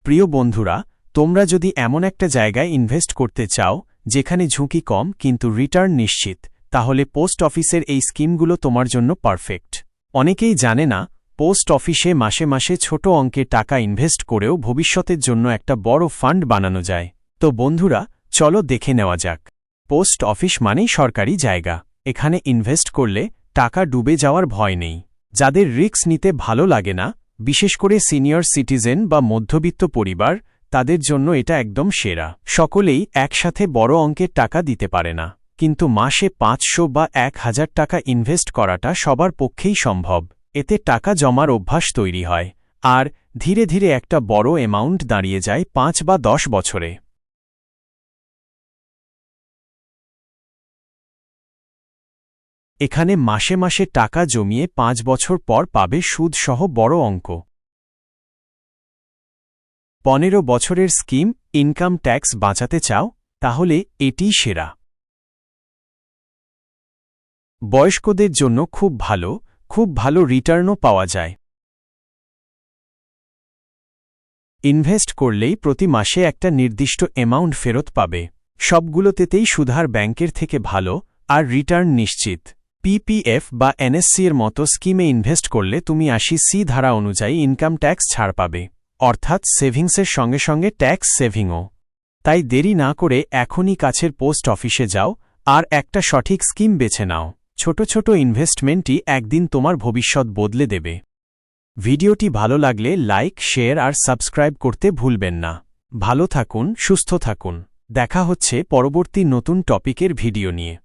প্রিয় বন্ধুরা, তোমরা যদি এমন একটা জায়গায় ইনভেস্ট করতে চাও যেখানে ঝুঁকি কম কিন্তু রিটার্ন নিশ্চিত, তাহলে পোস্ট অফিসের এই স্কিমগুলো তোমার জন্য পারফেক্ট। অনেকেই জানে না, পোস্ট অফিসে মাসে মাসে ছোট অঙ্কের টাকা ইনভেস্ট করেও ভবিষ্যতের জন্য একটা বড় ফান্ড বানানো যায়। তো বন্ধুরা, চলো দেখে নেওয়া যাক। পোস্ট অফিস মানেই সরকারি জায়গা। এখানে ইনভেস্ট করলে টাকা ডুবে যাওয়ার ভয় নেই। যাদের রিস্ক নিতে ভালো লাগে না, বিশেষ করে সিনিয়র সিটিজেন বা মধ্যবিত্ত পরিবার, তাদের জন্য এটা একদম সেরা। সকলেই একসাথে বড় অঙ্কের টাকা দিতে পারে না, কিন্তু মাসে 500 বা 1000 টাকা ইনভেস্ট করাটা সবার পক্ষেই সম্ভব। এতে টাকা জমার অভ্যাস তৈরি হয়, আর ধীরে ধীরে একটা বড় অ্যামাউন্ট দাঁড়িয়ে যায় 5 বা 10 বছরে। এখানে মাসে মাসে টাকা জমিয়ে 5 বছর পর পাবে সুদসহ বড় অঙ্ক। 15 বছরের স্কিম। ইনকাম ট্যাক্স বাঁচাতে চাও? তাহলে এটিই সেরা। বয়স্কদের জন্য খুব ভালো রিটার্নও পাওয়া যায়। ইনভেস্ট করলেই প্রতি মাসে একটা নির্দিষ্ট অ্যামাউন্ট ফেরত পাবে। সবগুলোতেই সুদহার ব্যাংকের থেকে ভালো, আর রিটার্ন নিশ্চিত। পিপিএফ বা এনএসসি এর মতো স্কিমে ইনভেস্ট করলে তুমি 80C ধারা অনুযায়ী ইনকাম ট্যাক্স ছাড় পাবে, অর্থাৎ সেভিংসের সঙ্গে সঙ্গে ট্যাক্স সেভিংও। তাই দেরি না করে এখনই কাছের পোস্ট অফিসে যাও আর একটা সঠিক স্কিম বেছে নাও। ছোট ছোট ইনভেস্টমেন্টই একদিন তোমার ভবিষ্যৎ বদলে দেবে। ভিডিওটি ভালো লাগলে লাইক, শেয়ার আর সাবস্ক্রাইব করতে ভুলবেন না। ভালো থাকুন, সুস্থ থাকুন। দেখা হচ্ছে পরবর্তী নতুন টপিকের ভিডিও নিয়ে।